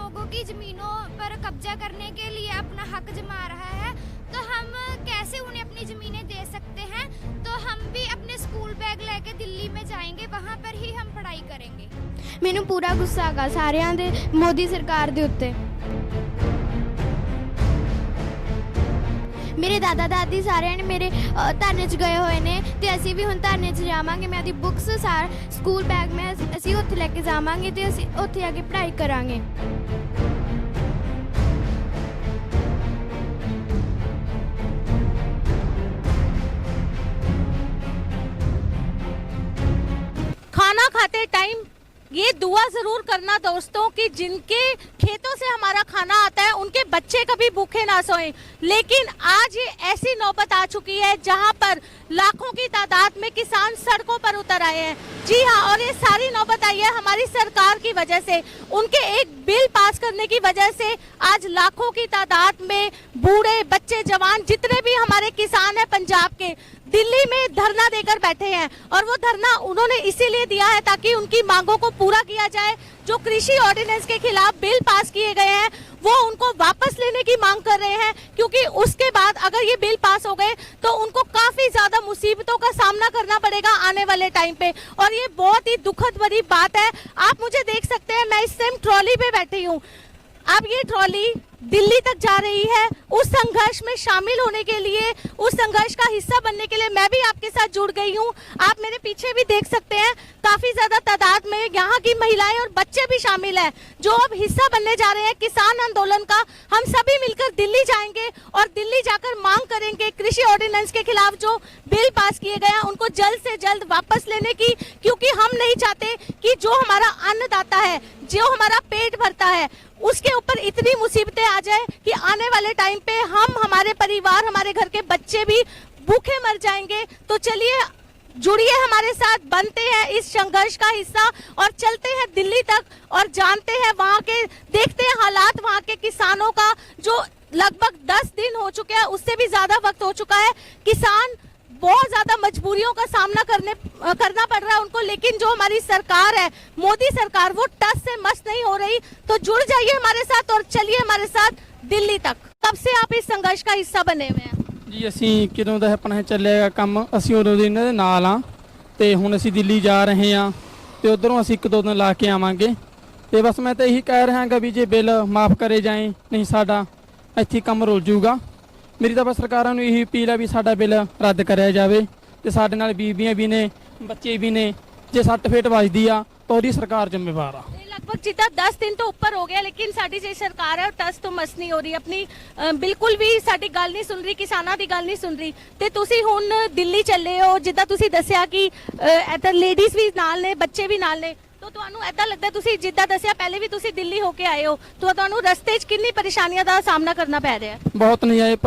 लोगों की ज़मीनों पर कब्जा करने के लिए अपना हक जमा रहा है, तो हम कैसे उन्हें अपनी ज़मीनें दे सकते हैं। तो हम भी अपने स्कूल बैग लेके दिल्ली में जाएंगे, वहाँ पर ही हम पढ़ाई करेंगे। ਮੈਨੂੰ ਪੂਰਾ ਗੁੱਸਾ ਹੈਗਾ ਸਾਰਿਆਂ ਦੇ ਮੋਦੀ ਸਰਕਾਰ ਦੇ ਉੱਤੇ। ਮੇਰੇ ਦਾਦਾ ਦਾਦੀ ਸਾਰਿਆਂ ਨੇ ਮੇਰੇ ਧਰਨੇ 'ਚ ਗਏ ਹੋਏ ਨੇ ਤੇ ਅਸੀਂ ਵੀ ਹੁਣ ਧਰਨੇ 'ਚ ਜਾਵਾਂਗੇ। ਮੈਂ ਆਪਣੀ ਬੁੱਕਸ ਸਕੂਲ ਬੈਗ ਮੈਂ ਅਸੀਂ ਉੱਥੇ ਲੈ ਕੇ ਜਾਵਾਂਗੇ ਤੇ ਅਸੀਂ ਉੱਥੇ ਆ ਕੇ ਪੜ੍ਹਾਈ ਕਰਾਂਗੇ। खाना खाते टाइम ये दुआ जरूर करना दोस्तों कि जिनके खेतों से हमारा खाना आता है उनके बच्चे कभी भूखे ना सोएं। लेकिन आज ये ऐसी नौबत आ चुकी है जहां पर लाखों की तादाद में किसान सड़कों पर उतर आए हैं। जी हाँ, और ये सारी नौबत आई है हमारी सरकार की वजह से। उनके एक बिल पास करने की वजह से आज लाखों की तादाद में बूढ़े बच्चे जवान जितने भी हमारे किसान हैं पंजाब के दिल्ली में धरना देकर बैठे हैं। और वो धरना उन्होंने इसीलिए दिया है ताकि उनकी मांगों को पूरा किया जाए। जो कृषि ऑर्डिनेंस के खिलाफ बिल पास किए गए हैं वो उनको वापस लेने की मांग कर रहे हैं, क्योंकि उसके बाद अगर ये बिल पास हो गए तो उनको काफी ज्यादा मुसीबतों का सामना करना पड़ेगा आने वाले टाइम पे। और ये बहुत ही दुखद भरी बात है। आप मुझे देख सकते हैं, मैं इस टाइम ट्रॉली पे बैठी हूँ। अब ये ट्रॉली दिल्ली तक जा रही है। उस संघर्ष में शामिल होने के लिए, उस संघर्ष का हिस्सा बनने के लिए मैं भी आपके साथ जुड़ गई हूँ। आप मेरे पीछे भी देख सकते हैं, काफी ज्यादा तादाद में यहाँ की महिलाएं और बच्चे भी शामिल हैं जो अब हिस्सा बनने जा रहे हैं किसान आंदोलन का। हम सभी मिलकर दिल्ली जाएंगे और दिल्ली जाकर मांग करेंगे कृषि ऑर्डिनेंस के खिलाफ जो बिल पास किए गए हैं उनको जल्द से जल्द वापस लेने की, क्योंकि हम नहीं चाहते कि जो हमारा अन्नदाता है, जो हमारा पेट भरता है, उसके ऊपर इतनी मुसीबतें आ जाए कि आने वाले टाइम पे हम, हमारे परिवार, हमारे घर के बच्चे भी भूखे मर जाएंगे। तो चलिए जुड़िए हमारे साथ, बनते हैं इस संघर्ष का हिस्सा और चलते हैं दिल्ली तक और जानते हैं वहाँ के, देखते हैं हालात वहाँ के किसानों का, जो लगभग 10 दिन हो चुके हैं, उससे भी ज्यादा वक्त हो चुका है। किसान बहुत ज्यादा मजबूरियों का सामना करना पड़ रहा है उनको। लेकिन जो हमारी सरकार है, मोदी सरकार, वो टस से मस नहीं हो रही। तो जुड़ जाइए हमारे साथ और चलिए हमारे साथ दिल्ली तक। कब से आप इस संघर्ष का हिस्सा बने हुए हैं? ਜੀ ਅਸੀਂ ਕਿਦੋਂ ਦਾ ਆਪਣਾ ਚੱਲਿਆ ਕੰਮ, ਅਸੀਂ ਉਦੋਂ ਦੇ ਇਹਨਾਂ ਦੇ ਨਾਲ ਆ ਤੇ ਹੁਣ ਅਸੀਂ ਦਿੱਲੀ ਜਾ ਰਹੇ ਹਾਂ ਤੇ ਉਧਰੋਂ ਅਸੀਂ 1-2 ਦਿਨ ਲਾ ਕੇ ਆਵਾਂਗੇ। ਤੇ ਬਸ ਮੈਂ ਤਾਂ ਇਹੀ ਕਹਿ ਰਹਾਂਗਾ ਵੀ ਜੇ ਬਿੱਲ ਮਾਫ ਕਰੇ ਜਾਏ, ਨਹੀਂ ਸਾਡਾ ਇੱਥੇ ਕੰਮ ਰੁਲ ਜੂਗਾ। ਮੇਰੀ ਤਾਂ ਬਸ ਸਰਕਾਰਾਂ ਨੂੰ ਇਹੀ ਅਪੀਲ ਹੈ ਵੀ ਸਾਡਾ ਬਿੱਲ ਰੱਦ ਕਰਿਆ ਜਾਵੇ ਤੇ ਸਾਡੇ ਨਾਲ ਬੀਬੀਆਂ ਵੀ ਨੇ, ਬੱਚੇ भी ने। ਜੇ ਸੱਟ ਫੇਟ ਵੱਜਦੀ ਆ ਤਾਂ ਉਹਦੀ ਸਰਕਾਰ ਜ਼ਿੰਮੇਵਾਰ ਆ। लगभग जितना 10 दिन तो ऊपर हो गया, लेकिन साडी जो सरकार है टस तो मस नहीं हो रही अपनी, बिल्कुल भी साडी गल नहीं सुन रही, किसानां दी गल नहीं सुन रही। ते तुसी हुण दिल्ली चले हो, जिद्दां तुसी दस्सिया कि इधर लेडीज भी नाल ने, बच्चे भी नाल ने, तो ਤੁਹਾਨੂੰ ऐसा लगता है तुसी जिद्दां दस्सिया पहले भी तुसी दिल्ली होके आए हो, तो ਤੁਹਾਨੂੰ रस्ते 'ਚ किन्नी परेशानियां ਦਾ ਸਾਹਮਣਾ ਕਰਨਾ ਪੈ ਰਿਹਾ ਹੈ? ਬਹੁਤ ਨਜਾਇਜ਼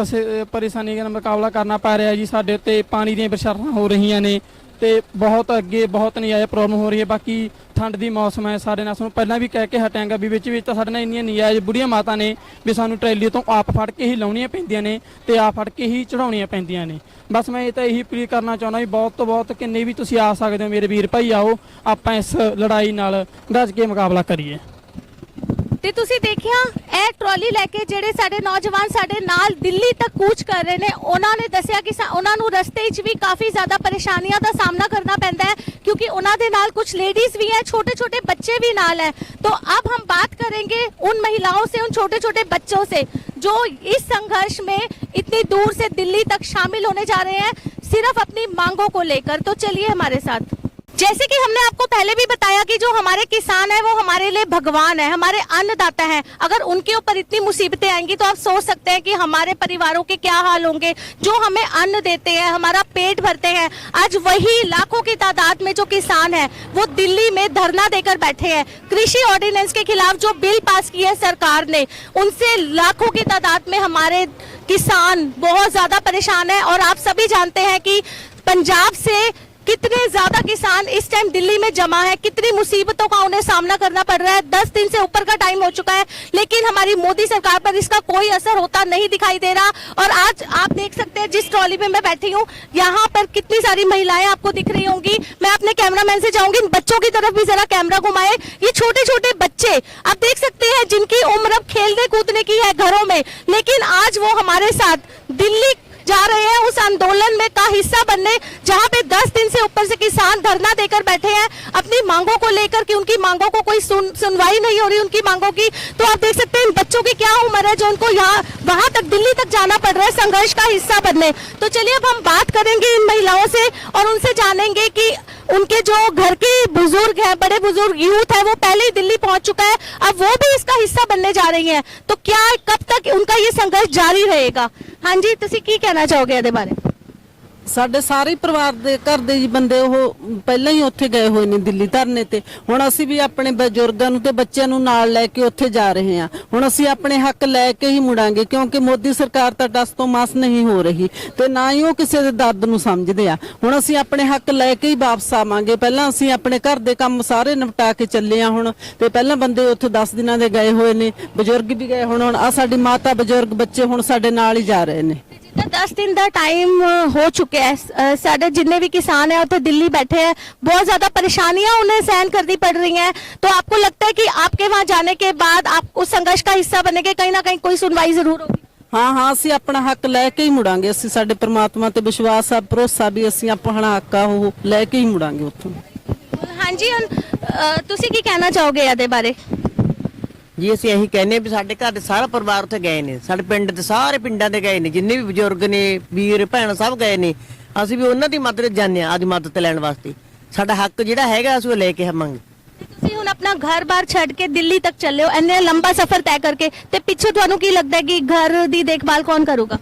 ਪਰੇਸ਼ਾਨੀ ਦਾ ਮੁਕਾਬਲਾ ਕਰਨਾ ਪੈ ਰਿਹਾ ਜੀ। ਸਾਡੇ ਉੱਤੇ ਪਾਣੀ ਦੀਆਂ ਬਰਸਾਤਾਂ ਹੋ ਰਹੀਆਂ ਨੇ ਤੇ ਬਹੁਤ ਅੱਗੇ ਬਹੁਤ ਨਜਾਇਜ਼ ਪ੍ਰੋਬਲਮ ਹੋ ਰਹੀ ਹੈ। ਬਾਕੀ ਠੰਡ ਦੀ ਮੌਸਮ ਹੈ, ਸਾਡੇ ਨਾਲ ਸਾਨੂੰ ਪਹਿਲਾਂ ਵੀ ਕਹਿ ਕੇ ਹਟਾਂਗਾ ਵੀ ਵਿੱਚ ਤਾਂ ਸਾਡੇ ਨਾਲ ਇੰਨੀਆਂ ਨਜਾਇਜ਼ ਬੁੜੀਆਂ ਮਾਤਾ ਨੇ ਵੀ ਸਾਨੂੰ ਟਰੈਲੀ ਤੋਂ ਆਪ ਫੜ ਕੇ ਹੀ ਲਾਉਣੀਆਂ ਪੈਂਦੀਆਂ ਨੇ ਤੇ ਆਪ ਫੜ ਕੇ ਹੀ ਚੜਾਉਣੀਆਂ ਪੈਂਦੀਆਂ ਨੇ। ਬਸ ਮੈਂ ਇਹ ਤਾਂ ਇਹੀ ਅਪੀਲ ਕਰਨਾ ਚਾਹੁੰਦਾ ਵੀ ਬਹੁਤ ਤੋਂ ਬਹੁਤ ਕਿੰਨੇ ਵੀ ਤੁਸੀਂ ਆ ਸਕਦੇ ਹੋ ਮੇਰੇ ਵੀਰ ਭਾਈ, ਆਓ ਆਪਾਂ ਇਸ ਲੜਾਈ ਨਾਲ ਗੱਜ ਕੇ ਮੁਕਾਬਲਾ ਕਰੀਏ। ਤੇ ਤੁਸੀਂ ਦੇਖਿਆ ਇਹ ਟਰਾਲੀ ਲੈ ਕੇ ਜਿਹੜੇ ਸਾਡੇ ਨੌਜਵਾਨ ਸਾਡੇ ਨਾਲ ਦਿੱਲੀ ਤੱਕ ਕੂਚ ਕਰ ਰਹੇ ਨੇ, ਉਹਨਾਂ ਨੇ ਦੱਸਿਆ ਕਿ ਉਹਨਾਂ ਨੂੰ ਰਸਤੇ 'ਚ ਵੀ ਕਾਫੀ ਜ਼ਿਆਦਾ ਪਰੇਸ਼ਾਨੀਆਂ ਦਾ ਸਾਹਮਣਾ ਕਰਨਾ ਪੈਂਦਾ है, क्योंकि ਉਹਨਾਂ ਦੇ ਨਾਲ कुछ लेडीज भी हैं, छोटे छोटे बच्चे भी नाल हैं। तो अब हम बात करेंगे उन महिलाओं से, उन छोटे छोटे बच्चों से जो इस संघर्ष में इतनी दूर से दिल्ली तक शामिल होने जा रहे हैं सिर्फ अपनी मांगों को लेकर। तो चलिए हमारे साथ। जैसे कि हमने आपको पहले भी बताया कि जो हमारे किसान है वो हमारे लिए भगवान है, हमारे अन्नदाता है। अगर उनके ऊपर इतनी मुसीबतें आएंगी तो आप सोच सकते हैं कि हमारे परिवारों के क्या हाल होंगे, जो हमें अन्न देते हैं, हमारा पेट भरते हैं। आज वही लाखों की तादाद में जो किसान है वो दिल्ली में धरना देकर बैठे हैं कृषि ऑर्डिनेंस के खिलाफ जो बिल पास किया है सरकार ने, उनसे लाखों की तादाद में हमारे किसान बहुत ज्यादा परेशान है। और आप सभी जानते हैं कि पंजाब से कितने ज्यादा किसान इस टाइम दिल्ली में जमा है, कितनी मुसीबतों का उन्हें सामना करना पड़ रहा है। 10 दिन से ऊपर का टाइम हो चुका है, लेकिन हमारी मोदी सरकार पर इसका कोई असर होता नहीं दिखाई दे रहा। और आज आप देख सकते हैं जिस ट्रॉली में मैं बैठी हूँ, यहाँ पर कितनी सारी महिलाएं आपको दिख रही होंगी। मैं अपने कैमरामैन से चाहूंगी इन बच्चों की तरफ भी जरा कैमरा घुमाए। ये छोटे छोटे बच्चे आप देख सकते हैं जिनकी उम्र अब खेलने कूदने की है घरों में, लेकिन आज वो हमारे साथ दिल्ली जा रहे हैं उस आंदोलन में का हिस्सा बनने, जहां पे 10 दिन से ऊपर से किसान धरना देकर बैठे हैं अपनी मांगों को लेकर कि उनकी मांगों को कोई सुनवाई नहीं हो रही उनकी मांगों की। तो आप देख सकते हैं इन बच्चों की क्या उम्र है जो उनको यहाँ वहां तक दिल्ली तक जाना पड़ रहा है संघर्ष का हिस्सा बनने। तो चलिए अब हम बात करेंगे इन महिलाओं से और उनसे जानेंगे कि उनके जो घर के बुजुर्ग हैं, बड़े बुजुर्ग यूथ है, वो पहले ही दिल्ली पहुंच चुका है, अब वो भी इसका हिस्सा बनने जा रही हैं। तो क्या कब तक उनका ये संघर्ष जारी रहेगा? हाँ जी, ਤੁਸੀਂ ਕੀ ਕਹਿਣਾ ਚਾਹੋਗੇ ਇਹਦੇ ਬਾਰੇ? ਸਾਡੇ ਸਾਰੇ ਪਰਿਵਾਰ ਦੇ ਘਰ ਦੇ ਜੀ ਬੰਦੇ ਉਹ ਪਹਿਲਾਂ ਹੀ ਉੱਥੇ ਗਏ ਹੋਏ ਨੇ ਦਿੱਲੀ ਧਰਨੇ ਤੇ। ਹੁਣ ਅਸੀਂ ਵੀ ਆਪਣੇ ਬਜ਼ੁਰਗਾਂ ਨੂੰ ਤੇ ਬੱਚਿਆਂ ਨੂੰ ਨਾਲ ਲੈ ਕੇ ਉੱਥੇ ਜਾ ਰਹੇ ਹਾਂ। ਹੁਣ ਅਸੀਂ ਆਪਣੇ ਹੱਕ ਲੈ ਕੇ ਹੀ ਮੁੜਾਂਗੇ, ਕਿਉਂਕਿ ਮੋਦੀ ਸਰਕਾਰ ਤਾਂ ਟਸ ਤੋਂ ਮਸ ਨਹੀਂ ਹੋ ਰਹੀ ਤੇ ਨਾ ਹੀ ਉਹ ਕਿਸੇ ਦੇ ਦਰਦ ਨੂੰ ਸਮਝਦੇ ਆ। ਹੁਣ ਅਸੀਂ ਆਪਣੇ ਹੱਕ ਲੈ ਕੇ ਹੀ ਵਾਪਸ ਆਵਾਂਗੇ। ਪਹਿਲਾਂ ਅਸੀਂ ਆਪਣੇ ਘਰ ਦੇ ਕੰਮ ਸਾਰੇ ਨਿਪਟਾ ਕੇ ਚੱਲੇ ਆ ਹੁਣ, ਤੇ ਪਹਿਲਾਂ ਬੰਦੇ ਉੱਥੇ 10 ਦਿਨਾਂ ਦੇ ਗਏ ਹੋਏ ਨੇ, ਬਜ਼ੁਰਗ ਵੀ ਗਏ। ਹੁਣ ਆ ਸਾਡੀ ਮਾਤਾ ਬਜ਼ੁਰਗ ਬੱਚੇ ਹੁਣ ਸਾਡੇ ਨਾਲ ਹੀ ਜਾ ਰਹੇ ਨੇ। 10 दिन का टाइम हो चुके हैं, साढ़े जितने भी किसान हैं उत्थे दिल्ली बैठे हैं, बहुत ज्यादा परेशानियां उन्हें सहन करनी पड़ रही हैं। तो आपको लगता है कि आपके वहां जाने के बाद आप उस संघर्ष का हिस्सा बनेंगे, कहीं ना कहीं कोई सुनवाई जरूर होगी? ਹਾਂ ਹਾਂ ਅਸੀਂ ਆਪਣਾ ਹੱਕ ਲੈ ਕੇ ਹੀ ਮੁੜਾਂਗੇ। ਅਸੀਂ ਸਾਡੇ ਪ੍ਰਮਾਤਮਾ ਤੇ ਵਿਸ਼ਵਾਸ ਆ, ਭਰੋਸਾ ਵੀ ਅਸੀਂ ਆਪਣਾ ਹੱਕ ਆ ਉਹ ਲੈ ਕੇ ਹੀ ਮੁੜਾਂਗੇ ਉੱਥੋਂ। हाँ जी, ਤੁਸੀਂ ਕੀ ਕਹਿਣਾ ਚਾਹੋਗੇ ਇਹਦੇ ਬਾਰੇ? ਜੀ ਅਸੀਂ ਇਹੀ ਕਹਿੰਦੇ ਵੀ ਸਾਡੇ ਘਰ ਦੇ ਸਾਰਾ ਪਰਿਵਾਰ ਉੱਥੇ ਗਏ ਨੇ, ਸਾਡੇ ਪਿੰਡ ਦੇ ਸਾਰੇ ਪਿੰਡਾਂ ਦੇ ਗਏ ਨੇ, ਜਿੰਨੇ ਵੀ ਬਜ਼ੁਰਗ ਨੇ, ਵੀਰ ਭੈਣ ਸਭ ਗਏ ਨੇ। ਅਸੀਂ ਵੀ ਉਹਨਾਂ ਦੀ ਮਦਦ ਜਾਂਦੇ ਆ, ਆਦੀ ਮਦਦ ਲੈਣ ਵਾਸਤੇ। ਸਾਡਾ ਹੱਕ ਜਿਹੜਾ ਹੈਗਾ ਅਸੀਂ ਉਹ ਲੈ ਕੇ ਆਵਾਂਗੇ। ਤੁਸੀਂ ਹੁਣ ਆਪਣਾ ਘਰ-ਬਾਰ ਛੱਡ ਕੇ ਦਿੱਲੀ ਤੱਕ ਚੱਲੇ ਹੋ, ਇੰਨੇ ਲੰਬਾ ਸਫ਼ਰ ਤੈਅ ਕਰਕੇ, ਤੇ ਪਿੱਛੇ ਤੁਹਾਨੂੰ ਕੀ ਲੱਗਦਾ ਹੈ ਕਿ ਘਰ ਦੀ ਦੇਖਭਾਲ ਕੌਣ ਕਰੂਗਾ?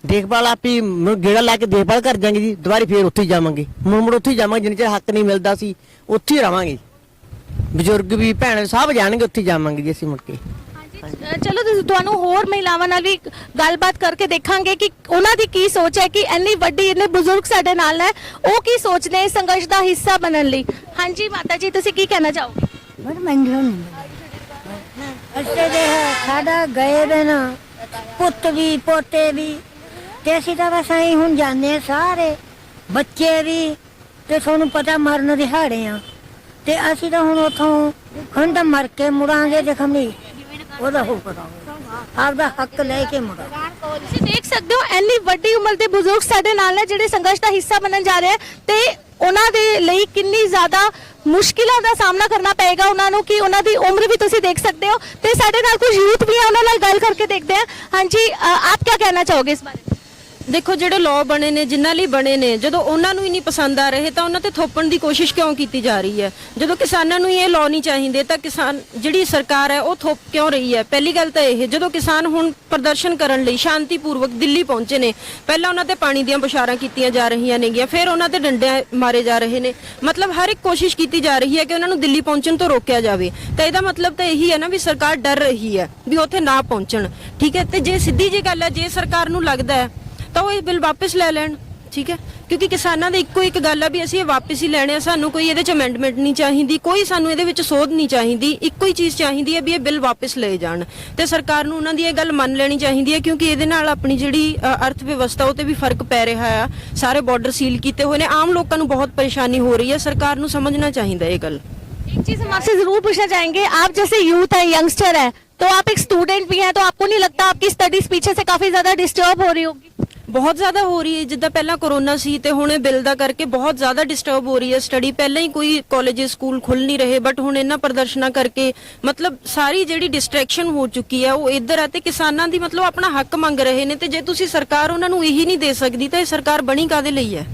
ਦੇਖਭਾਲ ਆਪੀ ਗੇੜਾ ਲਾ ਕੇ ਦੇਖਭਾਲ ਕਰ ਜਾਾਂਗੇ ਜੀ, ਦੁਬਾਰੇ ਫੇਰ ਉੱਥੇ ਹੀ ਜਾਵਾਂਗੇ, ਮੁੜ ਉੱਥੇ ਹੀ ਜਾਵਾਂਗੇ। ਜਿੰਨੇ ਚਿਰ ਹੱਕ ਨਹੀਂ ਮਿਲਦਾ ਸੀ ਉੱਥੇ ਹੀ ਰਵਾਂਗੇ। ਬਜ਼ੁਰਗ ਵੀ ਭੈਣ ਸਭ ਜਾਣਗੇ, ਉੱਥੇ ਜਾਵਾਂਗੇ ਜੀ ਅਸੀਂ ਮੁੜ ਕੇ। ਚਲੋ ਤੁਹਾਨੂੰ ਹੋਰ ਮਹਿਲਾਵਾਂ ਨਾਲ ਵੀ ਗੱਲਬਾਤ ਕਰਕੇ ਦੇਖਾਂਗੇ ਕਿ ਉਹਨਾਂ ਦੀ ਕੀ ਸੋਚ ਹੈ, ਕਿ ਇੰਨੀ ਵੱਡੀ ਇੰਨੇ ਬਜ਼ੁਰਗ ਸਾਡੇ ਨਾਲ ਹੈ, ਉਹ ਕੀ ਸੋਚਦੇ ਇਸ ਸੰਘਰਸ਼ ਦਾ ਹਿੱਸਾ ਬਣਨ ਲਈ। ਹਾਂਜੀ ਮਾਤਾ ਜੀ, ਤੁਸੀਂ ਕੀ ਕਹਿਣਾ ਚਾਹੋਗੇ? ਬੜਾ ਮਹਿੰਗਾ ਨਹੀਂ ਅੱਛੇ ਦੇ ਸਾਡਾ ਗਏ ਦੇ ਨਾ ਪੁੱਤ ਵੀ ਪੋਤੇ ਵੀ, ਤੇ ਅਸੀਂ ਤਾਂ ਬਸ ਐਂ ਹੁਣ ਜਾਂਦੇ ਆ ਸਾਰੇ ਬੱਚੇ ਵੀ, ਤੇ ਤੁਹਾਨੂੰ ਪਤਾ ਮਰਨ ਦਿਹਾੜੇ ਆ, ਤੇ ਅਸੀਂ ਤਾਂ ਹੁਣ ਉੱਥੋਂ ਖੰਡ ਮਰ ਕੇ ਮੁੜਾਂਗੇ। ਦੇਖਮਣੀ ਉਹਦਾ ਹੋ ਕਰਾਂਗੇ, ਆਪਦਾ ਹੱਕ ਲੈ ਕੇ ਮੁੜਾਂਗੇ। ਤੁਸੀਂ ਦੇਖ ਸਕਦੇ ਹੋ ਇੰਨੀ ਵੱਡੀ ਉਮਰ ਦੇ ਬਜ਼ੁਰਗ ਸਾਡੇ ਨਾਲ ਨੇ ਜਿਹੜੇ ਸੰਘਰਸ਼ ਦਾ ਹਿੱਸਾ ਬਣਨ ਜਾ ਰਹੇ ਆ, ਤੇ ਉਹਨਾਂ ਦੇ ਲਈ ਕਿੰਨੀ ਜ਼ਿਆਦਾ ਮੁਸ਼ਕਿਲਾਂ ਦਾ ਸਾਹਮਣਾ ਕਰਨਾ ਪਏਗਾ ਉਹਨਾਂ ਨੂੰ, ਕਿ ਉਹਨਾਂ ਦੀ ਉਮਰ ਵੀ ਤੁਸੀਂ ਦੇਖ ਸਕਦੇ ਹੋ। ਤੇ ਸਾਡੇ ਨਾਲ ਕੁਝ ਯੂਥ ਵੀ ਹੈ, ਉਹਨਾਂ ਨਾਲ ਗੱਲ ਕਰਕੇ ਦੇਖਦੇ ਹਾਂ। ਹਾਂਜੀ, ਆਪ ਕੀ ਕਹਿਣਾ ਚਾਹੋਗੇ ਇਸ ਬਾਰੇ? ਦੇਖੋ ਜਿਹੜੇ ਲਾਅ ਬਣੇ ਨੇ, ਜਿਨ੍ਹਾਂ ਲਈ ਬਣੇ ਨੇ, ਜਦੋਂ ਉਹਨਾਂ ਨੂੰ ਹੀ ਨਹੀਂ ਪਸੰਦ ਆ ਰਹੇ ਤਾਂ ਉਹਨਾਂ ਤੇ ਥੋਪਣ ਦੀ ਕੋਸ਼ਿਸ਼ ਕਿਉਂ ਕੀਤੀ ਜਾ ਰਹੀ ਹੈ? ਜਦੋਂ ਕਿਸਾਨਾਂ ਨੂੰ ਇਹ ਲਾਅ ਨਹੀਂ ਚਾਹੀਦੇ ਤਾਂ ਕਿਸਾਨ ਜਿਹੜੀ ਸਰਕਾਰ ਹੈ ਉਹ ਥੋਪ ਕਿਉਂ ਰਹੀ ਹੈ? ਪਹਿਲੀ ਗੱਲ ਤਾਂ ਇਹ, ਜਦੋਂ ਕਿਸਾਨ ਹੁਣ ਪ੍ਰਦਰਸ਼ਨ ਕਰਨ ਲਈ ਸ਼ਾਂਤੀਪੂਰਵਕ ਦਿੱਲੀ ਪਹੁੰਚੇ ਨੇ, ਪਹਿਲਾਂ ਉਹਨਾਂ ਤੇ ਪਾਣੀ ਦੀਆਂ ਬੁਛਾਰਾਂ ਕੀਤੀਆਂ ਜਾ ਰਹੀਆਂ ਨੇਗੀਆਂ, ਫਿਰ ਉਹਨਾਂ ਤੇ ਡੰਡੇ ਮਾਰੇ ਜਾ ਰਹੇ ਨੇ। ਮਤਲਬ ਹਰ ਇੱਕ ਕੋਸ਼ਿਸ਼ ਕੀਤੀ ਜਾ ਰਹੀ ਹੈ ਕਿ ਉਹਨਾਂ ਨੂੰ ਦਿੱਲੀ ਪਹੁੰਚਣ ਤੋਂ ਰੋਕਿਆ ਜਾਵੇ। ਤਾਂ ਇਹਦਾ ਮਤਲਬ ਤਾਂ ਇਹੀ ਹੈ ਨਾ ਵੀ ਸਰਕਾਰ ਡਰ ਰਹੀ ਹੈ ਵੀ ਉੱਥੇ ਨਾ ਪਹੁੰਚਣ। ਠੀਕ ਹੈ, ਤੇ ਜੇ ਸਿੱਧੀ ਜੀ ਗੱਲ ਹੈ, ਜੇ ਸਰਕਾਰ ਨੂੰ ਲੱਗਦਾ ਹੈ ਤਾਂ ਉਹ ਇਹ ਬਿੱਲ ਵਾਪਸ ਲੈ ਲੈਣ। ਠੀਕ ਹੈ, ਕਿਉਂਕਿ ਕਿਸਾਨਾਂ ਦੀ ਇੱਕੋ ਇੱਕ ਗੱਲ ਆ ਵੀ ਅਸੀਂ ਇਹ ਵਾਪਸ ਹੀ ਲੈਣੇ ਆ, ਸਾਨੂੰ ਕੋਈ ਇਹਦੇ ਚ ਅਮੈਂਡਮੈਂਟ ਨਹੀਂ ਚਾਹੀਦੀ, ਕੋਈ ਸਾਨੂੰ ਇਹਦੇ ਵਿੱਚ ਸੋਧ ਨਹੀਂ ਚਾਹੀਦੀ, ਇੱਕੋ ਹੀ ਚੀਜ਼ ਚਾਹੀਦੀ ਹੈ ਵੀ ਇਹ ਬਿੱਲ ਵਾਪਸ ਲਏ ਜਾਣ। ਤੇ ਸਰਕਾਰ ਨੂੰ ਉਹਨਾਂ ਦੀ ਇਹ ਗੱਲ ਮੰਨ ਲੈਣੀ ਚਾਹੀਦੀ ਹੈ, ਕਿਉਂਕਿ ਇਹਦੇ ਨਾਲ ਆਪਣੀ ਜਿਹੜੀ ਅਰਥ ਵਿਵਸਥਾ ਉਹ ਤੇ ਵੀ ਫਰਕ ਪੈ ਰਿਹਾ ਆ। ਸਾਰੇ ਬਾਰਡਰ ਸੀਲ ਕੀਤੇ ਹੋਏ ਨੇ, ਆਮ ਲੋਕਾਂ ਨੂੰ ਬਹੁਤ ਪਰੇਸ਼ਾਨੀ ਹੋ ਰਹੀ ਹੈ, ਸਰਕਾਰ ਨੂੰ ਸਮਝਣਾ ਚਾਹੀਦਾ ਇਹ ਗੱਲ। एक चीज हम आपसे जरूर पूछना चाहेंगे, आप जैसे यूथ है, यंगस्टर है, तो आप एक स्टूडेंट भी हैं, तो आपको नहीं लगता आपकी स्टडीज पीछे से काफी ज्यादा डिस्टर्ब हो रही होगी? ਬਹੁਤ ਜ਼ਿਆਦਾ ਹੋ ਰਹੀ ਹੈ। ਜਿੱਦਾਂ ਪਹਿਲਾਂ ਕਰੋਨਾ ਸੀ ਤੇ ਹੁਣ ਇਹ ਬਿੱਲ ਦਾ ਕਰਕੇ ਬਹੁਤ ਜ਼ਿਆਦਾ ਡਿਸਟਰਬ ਹੋ ਰਹੀ ਹੈ ਸਟੱਡੀ। ਪਹਿਲਾਂ ਹੀ ਕੋਈ ਕਾਲਜ ਸਕੂਲ ਖੁੱਲ ਨਹੀਂ ਰਹੇ, ਬਟ ਹੁਣ ਇਹਨਾਂ ਪ੍ਰਦਰਸ਼ਨਾਂ ਕਰਕੇ ਮਤਲਬ ਸਾਰੀ ਜਿਹੜੀ ਡਿਸਟਰੈਕਸ਼ਨ ਹੋ ਚੁੱਕੀ ਹੈ ਉਹ ਇੱਧਰ ਹੈ, ਤੇ ਕਿਸਾਨਾਂ ਦੀ ਮਤਲਬ ਆਪਣਾ ਹੱਕ ਮੰਗ ਰਹੇ ਨੇ। ਤੇ ਜੇ ਤੁਸੀਂ ਸਰਕਾਰ ਉਹਨਾਂ ਨੂੰ ਇਹੀ ਨਹੀਂ ਦੇ ਸਕਦੀ ਤਾਂ ਇਹ ਸਰਕਾਰ ਬਣੀ ਕਾਹਦੇ ਲਈ ਹੈ?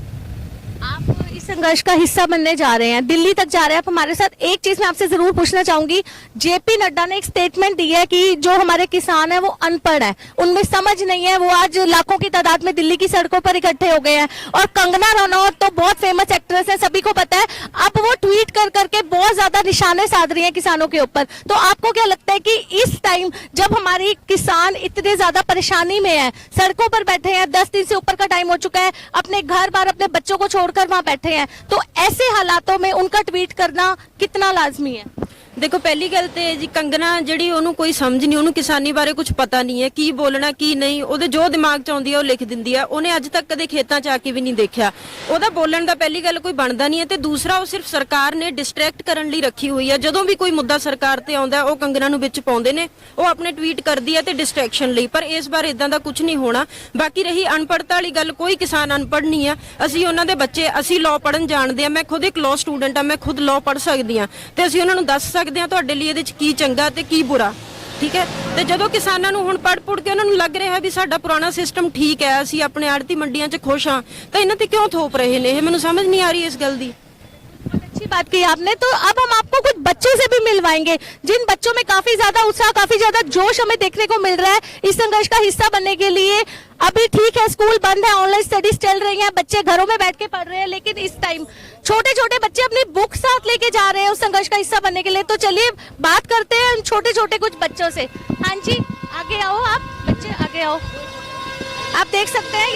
आप इस संघर्ष का हिस्सा बनने जा रहे हैं, दिल्ली तक जा रहे हैं आप हमारे साथ। एक चीज मैं आपसे जरूर पूछना चाहूंगी, जेपी नड्डा ने एक स्टेटमेंट दी है कि जो हमारे किसान है वो अनपढ़ है, उनमें समझ नहीं है, वो आज लाखों की तादाद में दिल्ली की सड़कों पर इकट्ठे हो गए हैं। और कंगना रनौत तो बहुत फेमस एक्ट्रेस है, सभी को पता है, अब वो ट्वीट कर करके बहुत ज्यादा निशाने साध रही है किसानों के ऊपर। तो आपको क्या लगता है कि इस टाइम जब हमारी किसान इतने ज्यादा परेशानी में है, सड़कों पर बैठे हैं, 10 दिन से ऊपर का टाइम हो चुका है, अपने घर बार अपने बच्चों को छोड़कर वहां बैठे हैं, है, तो ऐसे हालातों में उनका ट्वीट करना कितना लाजमी है? ਦੇਖੋ ਪਹਿਲੀ ਗੱਲ ਤੇ ਜੀ ਕੰਗਨਾ ਜਿਹੜੀ ਉਹਨੂੰ ਕੋਈ ਸਮਝ ਨਹੀਂ, ਉਹਨੂੰ ਕਿਸਾਨੀ ਬਾਰੇ ਕੁਝ ਪਤਾ ਨਹੀਂ ਹੈ, ਕੀ ਬੋਲਣਾ ਕੀ ਨਹੀਂ, ਉਹਦੇ ਜੋ ਦਿਮਾਗ ਚ ਆਉਂਦੀ ਹੈ ਉਹ ਲਿਖ ਦਿੰਦੀ ਹੈ। ਉਹਨੇ ਅੱਜ ਤੱਕ ਕਦੇ ਖੇਤਾਂ ਚ ਆ ਕੇ ਵੀ ਨਹੀਂ ਦੇਖਿਆ, ਉਹਦਾ ਬੋਲਣ ਦਾ ਪਹਿਲੀ ਗੱਲ ਕੋਈ ਬਣਦਾ ਨਹੀਂ ਹੈ। ਤੇ ਦੂਸਰਾ ਉਹ ਸਿਰਫ ਸਰਕਾਰ ਨੇ ਡਿਸਟਰੈਕਟ ਕਰਨ ਲਈ ਰੱਖੀ ਹੋਈ ਹੈ। ਜਦੋਂ ਵੀ ਕੋਈ ਮੁੱਦਾ ਸਰਕਾਰ ਤੇ ਆਉਂਦਾ ਉਹ ਕੰਗਨਾ ਨੂੰ ਵਿੱਚ ਪਾਉਂਦੇ ਨੇ, ਉਹ ਆਪਣੇ ਟਵੀਟ ਕਰਦੀ ਹੈ ਤੇ ਡਿਸਟਰੈਕਸ਼ਨ ਲਈ। ਪਰ ਇਸ ਵਾਰ ਇਦਾਂ ਦਾ ਕੁਝ ਨਹੀਂ ਹੋਣਾ। ਬਾਕੀ ਰਹੀ ਅਨਪੜ੍ਹਤਾ ਵਾਲੀ ਗੱਲ, ਕੋਈ ਕਿਸਾਨ ਅਨਪੜ੍ਹ ਨਹੀਂ ਹੈ। ਅਸੀਂ ਉਹਨਾਂ ਦੇ ਬੱਚੇ, ਅਸੀਂ ਲਾਅ ਪੜ੍ਹਨ ਜਾਣਦੇ ਆ, ਮੈਂ ਖੁਦ ਇੱਕ ਲਾਅ ਸਟੂਡੈਂਟ ਆ, ਮੈਂ ਖੁਦ ਲਾਅ ਪੜ੍ਹ ਸਕਦੀ ਆ ਤੇ ਅਸੀਂ ਉਹਨਾਂ ਨੂੰ ਦੱਸ ਸਕਦੇ ਆ ਤੁਹਾਡੇ ਲਈ ਇਹਦੇ ਚ ਕੀ ਚੰਗਾ ਤੇ ਕੀ ਬੁਰਾ, ਠੀਕ ਹੈ। ਤੇ ਜਦੋਂ ਕਿਸਾਨਾਂ ਨੂੰ ਹੁਣ ਪੜ੍ਹ ਕੇ ਉਹਨਾਂ ਨੂੰ ਲੱਗ ਰਿਹਾ ਵੀ ਸਾਡਾ ਪੁਰਾਣਾ ਸਿਸਟਮ ਠੀਕ ਹੈ, ਅਸੀਂ ਆਪਣੇ ਆੜਤੀ ਮੰਡੀਆਂ 'ਚ ਖੁਸ਼ ਹਾਂ, ਤਾਂ ਇਹਨਾਂ ਤੇ ਕਿਉਂ ਥੋਪ ਰਹੇ ਨੇ, ਇਹ ਮੈਨੂੰ ਸਮਝ नहीं आ रही इस गल दी। अच्छी बात की आपने। तो अब हम आपको कुछ बच्चों से भी मिलवाएंगे, जिन बच्चों में काफी ज्यादा उत्साह, काफी ज्यादा जोश हमें देखने को मिल रहा है इस संघर्ष का हिस्सा बनने के लिए। अभी ठीक है, स्कूल बंद है, ऑनलाइन स्टडीज चल रही हैं, बच्चे घरों में बैठ के पढ़ रहे हैं, लेकिन इस टाइम छोटे छोटे बच्चे अपनी बुक साथ लेके जा रहे हैं उस संघर्ष का हिस्सा बनने के लिए। तो चलिए बात करते हैं छोटे छोटे कुछ बच्चों से। हाँ जी, आगे आओ आप बच्चे, आगे आओ। आप देख सकते हैं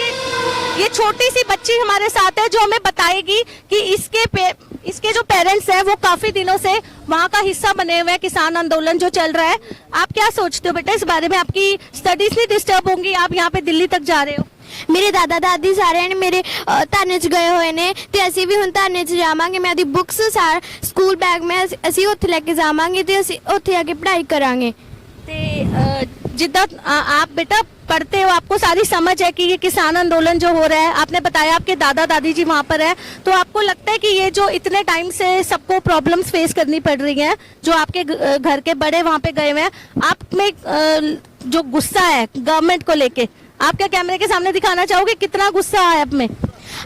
ये छोटी सी बच्ची हमारे साथ है जो हमें बताएगी कि इसके जो पेरेंट्स हैं वो काफी दिनों से वहाँ का हिस्सा बने हुए हैं, किसान आंदोलन जो चल रहा है। आप क्या सोचते हो बेटा इस बारे में? आपकी स्टडीज नहीं डिस्टर्ब होंगी, आप यहाँ पे दिल्ली तक जा रहे हो? ਮੇਰੇ ਦਾਦਾ ਦਾਦੀ ਸਾਰਿਆਂ ਨੇ ਮੇਰੇ ਧਰਨੇ 'ਚ ਗਏ ਹੋਏ ਨੇ ਤੇ ਅਸੀਂ ਵੀ ਹੁਣ ਧਰਨੇ 'ਚ ਜਾਵਾਂਗੇ। ਮੈਂ ਆਪਣੀ ਬੁੱਕਸ ਸਕੂਲ ਬੈਗ ਮੈਂ ਅਸੀਂ ਉੱਥੇ ਲੈ ਕੇ ਜਾਵਾਂਗੇ ਤੇ ਅਸੀਂ ਉੱਥੇ ਆ ਕੇ ਪੜ੍ਹਾਈ ਕਰਾਂਗੇ। ਤੇ जिद्दां आप बेटा पढ़ते हो, आपको सारी समझ है कि ये किसान आंदोलन जो हो रहा है, आपने बताया आपके दादा दादी जी वहाँ पर है, तो आपको लगता है कि ये जो इतने टाइम से सबको प्रॉब्लम्स फेस करनी पड़ रही हैं, जो आपके घर के बड़े वहाँ पे गए हुए हैं, आप में जो गुस्सा है गवर्नमेंट को लेके, आप क्या कैमरे के सामने दिखाना चाहोगे कितना गुस्सा है आप में?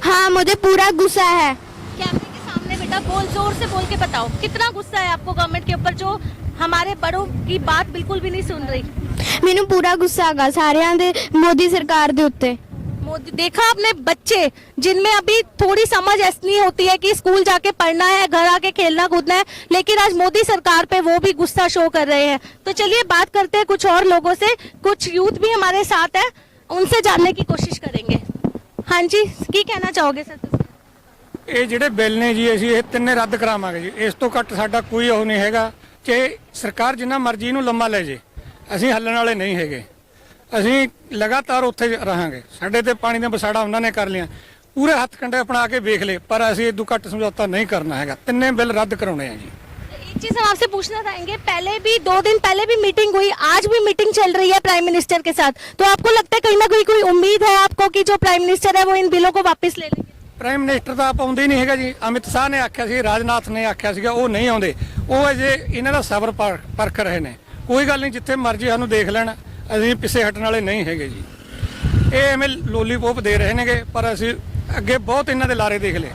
हाँ, मुझे पूरा गुस्सा है। कैमरे के सामने बेटा बोल, जोर से बोल के बताओ कितना गुस्सा है आपको गवर्नमेंट के ऊपर जो हमारे बड़ों की बात बिल्कुल भी नहीं सुन रही। ਮੈਨੂੰ ਪੂਰਾ ਗੁੱਸਾ ਹੈਗਾ ਸਾਰਿਆਂ ਦੇ, ਮੋਦੀ ਸਰਕਾਰ ਦੇ ਉੱਤੇ। मोदी देखा आपने बच्चे जिनमें अभी थोड़ी समझ ऐसी होती है कि स्कूल जाके पढ़ना है, घर आके खेलना कूदना है, लेकिन आज मोदी सरकार पे वो भी गुस्सा शो कर रहे हैं। तो चलिए बात करते हैं कुछ और लोगों से, कुछ यूथ भी हमारे साथ है, उनसे जानने की कोशिश करेंगे। हाँ जी, की कहना चाहोगे सर? ਇਹ ਜਿਹੜੇ ਬਿੱਲ ਨੇ ਜੀ ਅਸੀਂ ਇਹ ਤਿੰਨੇ ਰੱਦ ਕਰਾਵਾਂਗੇ ਜੀ। ਇਸ ਤੋਂ ਘੱਟ ਸਾਡਾ ਕੋਈ ਉਹ ਨਹੀਂ ਹੈਗਾ ਕਿ ਸਰਕਾਰ ਜਿੰਨਾ ਮਰਜ਼ੀ ਨੂੰ ਲੰਮਾ ਲੈ ਜੇ, ਅਸੀਂ ਹੱਲਣ ਵਾਲੇ ਨਹੀਂ ਹੈਗੇ। ਅਸੀਂ ਲਗਾਤਾਰ ਉੱਥੇ ਰਹਾਂਗੇ। ਸਾਡੇ ਤੇ ਪਾਣੀ ਦਾ ਬਸਾੜਾ ਉਹਨਾਂ ਨੇ ਕਰ ਲਿਆ, ਪੂਰੇ ਹੱਥ ਕੰਡੇ ਅਪਣਾ ਕੇ ਵੇਖ ਲਏ, ਪਰ ਅਸੀਂ ਇਦੋਂ ਘੱਟ ਸਮਝੌਤਾ ਨਹੀਂ ਕਰਨਾ ਹੈਗਾ। ਤਿੰਨੇ ਬਿੱਲ ਰੱਦ ਕਰਾਉਣੇ ਆ ਜੀ। एक चीज हम आपसे पूछना चाहेंगे, पहले भी 2 दिन पहले भी मीटिंग हुई, आज भी मीटिंग चल रही है प्राइम मिनिस्टर के साथ, तो आपको लगता है कहीं ना कहीं कोई उम्मीद है आपको कि जो प्राइम मिनिस्टर है वो इन बिलों को वापस ले लेंगे? ਪ੍ਰਾਈਮ ਮਿਨਿਸਟਰ ਤਾਂ ਆਪ ਆਉਂਦੇ ਹੀ ਨਹੀਂ ਹੈਗਾ ਜੀ। ਅਮਿਤ ਸ਼ਾਹ ਨੇ ਆਖਿਆ ਸੀ, ਰਾਜਨਾਥ ਨੇ ਆਖਿਆ ਸੀਗਾ, ਉਹ ਨਹੀਂ ਆਉਂਦੇ। ਉਹ ਅਜੇ ਇਹਨਾਂ ਦਾ ਸਬਰ ਪਰਖ ਰਹੇ ਨੇ। ਕੋਈ ਗੱਲ ਨਹੀਂ, ਜਿੱਥੇ ਮਰਜ਼ੀ ਸਾਨੂੰ ਦੇਖ ਲੈਣ, ਅਸੀਂ ਪਿੱਛੇ ਹਟਣ ਵਾਲੇ ਨਹੀਂ ਹੈਗੇ ਜੀ। ਇਹ ਐਵੇਂ ਲੋਲੀਪੋਪ ਦੇ ਰਹੇ ਨੇਗੇ, ਪਰ ਅਸੀਂ ਅੱਗੇ ਬਹੁਤ ਇਹਨਾਂ ਦੇ ਲਾਰੇ ਦੇਖ ਲਏ।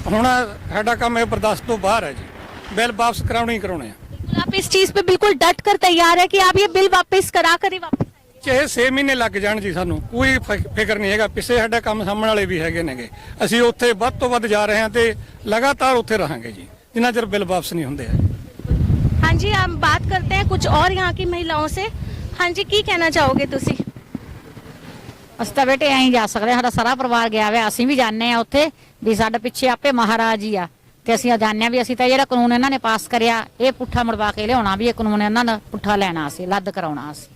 ਹੁਣ ਸਾਡਾ ਕੰਮ ਇਹ ਬਰਦਾਸ਼ਤ ਤੋਂ ਬਾਹਰ ਹੈ ਜੀ। ਬਿੱਲ ਵਾਪਸ ਕਰਾਉਣੇ ਹੀ ਕਰਾਉਣੇ ਆ। आप इस चीज पे बिल्कुल डट कर तैयार है कि आप ये बिल वापस करा कर ही वापस ਚਾਹੇ 6 ਮਹੀਨੇ ਲੱਗ ਜਾਣ ਜੀ, ਸਾਨੂੰ ਕੋਈ ਫਿਕਰ ਨਹੀਂ ਹੈਗਾ। ਪਿੱਛੇ ਸਾਡਾ ਕੰਮ ਸਾਹਮਣ ਵਾਲੇ ਵੀ ਹੈਗੇ ਨੇਗੇ। ਅਸੀਂ ਉੱਥੇ ਵੱਧ ਤੋਂ ਵੱਧ ਜਾ ਰਹੇ ਹਾਂ ਤੇ ਲਗਾਤਾਰ ਉੱਥੇ ਰਹਾਂਗੇ ਜੀ, ਜਿੰਨਾ ਚਿਰ ਬਿੱਲ ਵਾਪਸ ਨਹੀਂ ਹੁੰਦੇ। हाँ जी, हम बात करते हैं कुछ और यहाँ की महिलाओं से। हाँ जी, की कहना चाहोगे तुसी? ਅਸੀਂ ਤਾਂ ਬੇਟੇ ਐਂ ਜਾ ਸਕਦੇ, ਸਾਡਾ ਸਾਰਾ ਪਰਿਵਾਰ ਗਿਆ ਹੋਇਆ, ਅਸੀਂ ਵੀ ਜਾਂਦੇ ਆ ਉੱਥੇ ਵੀ ਸਾਡੇ ਪਿੱਛੇ ਆਪੇ ਮਹਾਰਾਜ ਹੀ ਆ ਤੇ ਅਸੀਂ ਜਾਣਦੇ ਆ ਵੀ ਅਸੀਂ ਤਾਂ ਜਿਹੜਾ ਕਾਨੂੰਨ ਇਹਨਾਂ ਨੇ ਪਾਸ ਕਰਿਆ ਇਹ ਪੁੱਠਾ ਮੁੜਵਾ ਕੇ ਲਿਆਉਣਾ, ਵੀ ਇਹ ਕਾਨੂੰਨ ਇਹਨਾਂ ਦਾ ਪੁੱਠਾ ਲੈਣਾ, ਅਸੀਂ ਰੱਦ ਕਰਾਉਣਾ। ਅਸੀਂ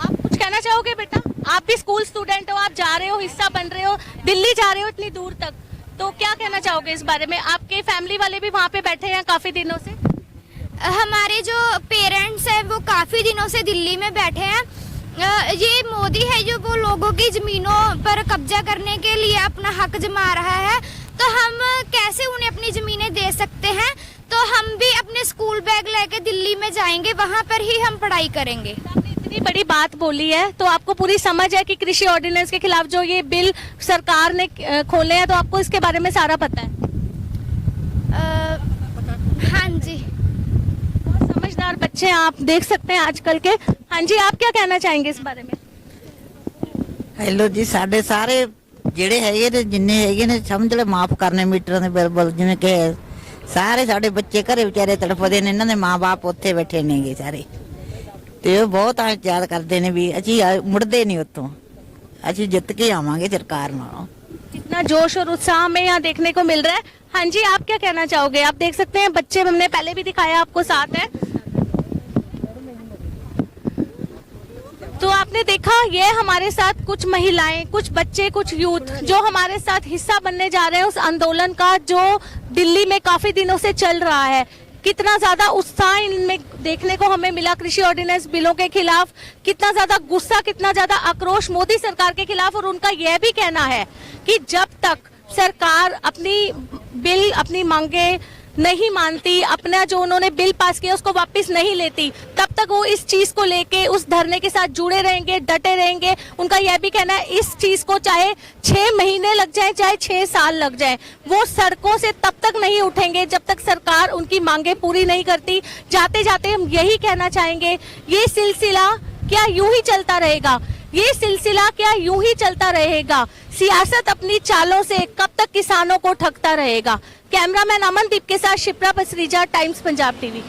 आप कुछ कहना चाहोगे बेटा? आप भी स्कूल स्टूडेंट हो, आप जा रहे हो, हिस्सा बन रहे हो, दिल्ली जा रहे हो इतनी दूर तक, तो क्या कहना चाहोगे इस बारे में? आपके फैमिली वाले भी वहाँ पे बैठे हैं काफी दिनों से? हमारे जो पेरेंट्स हैं वो काफ़ी दिनों से दिल्ली में बैठे हैं। ये मोदी है जो वो लोगों की ज़मीनों पर कब्जा करने के लिए अपना हक जमा रहा है, तो हम कैसे उन्हें अपनी ज़मीनें दे सकते हैं? तो हम भी अपने स्कूल बैग लेके दिल्ली में जाएंगे, वहाँ पर ही हम पढ़ाई करेंगे। आपने इतनी बड़ी बात बोली है, तो आपको पूरी समझ है कि कृषि ऑर्डिनेंस के खिलाफ जो ये बिल सरकार ने खोले हैं, तो आपको इसके बारे में सारा पता है? हाँ जी, समझदार बच्चे हैं, आप देख सकते हैं आजकल के। हाँ जी, आप क्या कहना चाहेंगे इस बारे में? ਹੈਲੋ ਜੀ, ਸਾਡੇ ਸਾਰੇ ਜਿਹੜੇ ਹੈਗੇ ਨੇ, ਜਿੰਨੇ ਹੈਗੇ ਨੇ, ਸਮਝ ਲੈ ਮਾਫ ਕਰਨੇ ਮੀਟਰਾਂ ਦੇ ਬਿੱਲ, ਜਿਵੇਂ ਕਿ ਸਾਰੇ ਸਾਡੇ ਬੱਚੇ ਘਰੇ ਵਿਚਾਰੇ ਤੜਫਦੇ ਨੇ, ਇਹਨਾਂ ਦੇ ਮਾਂ-ਬਾਪ ਉੱਥੇ ਬੈਠੇ ਨੇਗੇ ਸਾਰੇ, ਤੇ ਉਹ ਬਹੁਤ ਯਾਦ ਕਰਦੇ ਨੇ ਵੀ ਅਸੀਂ ਮੁੜਦੇ ਨਹੀਂ ਉੱਥੋਂ, ਅਸੀਂ ਜਿੱਤ ਕੇ ਆਵਾਂਗੇ ਸਰਕਾਰ ਨਾਲੋਂ। कितना जोश और उत्साह में यहाँ देखने को मिल रहा है। हाँ जी, आप क्या कहना चाहोगे? आप देख सकते हैं बच्चे, हमने पहले भी दिखाया आपको, साथ है। तो आपने देखा, ये हमारे साथ कुछ महिलाएं, कुछ बच्चे, कुछ यूथ जो हमारे साथ हिस्सा बनने जा रहे हैं उस आंदोलन का जो दिल्ली में काफी दिनों से चल रहा है। कितना ज्यादा उत्साह इनमें देखने को हमें मिला कृषि ऑर्डिनेंस बिलों के खिलाफ, कितना ज्यादा गुस्सा, कितना ज्यादा आक्रोश मोदी सरकार के खिलाफ। और उनका यह भी कहना है कि जब तक सरकार अपनी मांगे नहीं मानती, अपना जो उन्होंने बिल पास किया उसको वापस नहीं लेती, तब तक वो इस चीज को लेके उस धरने के साथ जुड़े रहेंगे, डटे रहेंगे। उनका यह भी कहना है इस चीज को चाहे 6 महीने लग जाए, चाहे 6 साल लग जाए, वो सड़कों से तब तक नहीं उठेंगे जब तक सरकार उनकी मांगे पूरी नहीं करती। जाते जाते हम यही कहना चाहेंगे, ये सिलसिला क्या यूं ही चलता रहेगा? ये सिलसिला क्या यूं ही चलता रहेगा? सियासत अपनी चालों से कब तक किसानों को ठगता रहेगा? कैमरामैन अमनदीप के साथ शिप्रा पसरीजा, टाइम्स पंजाब टीवी।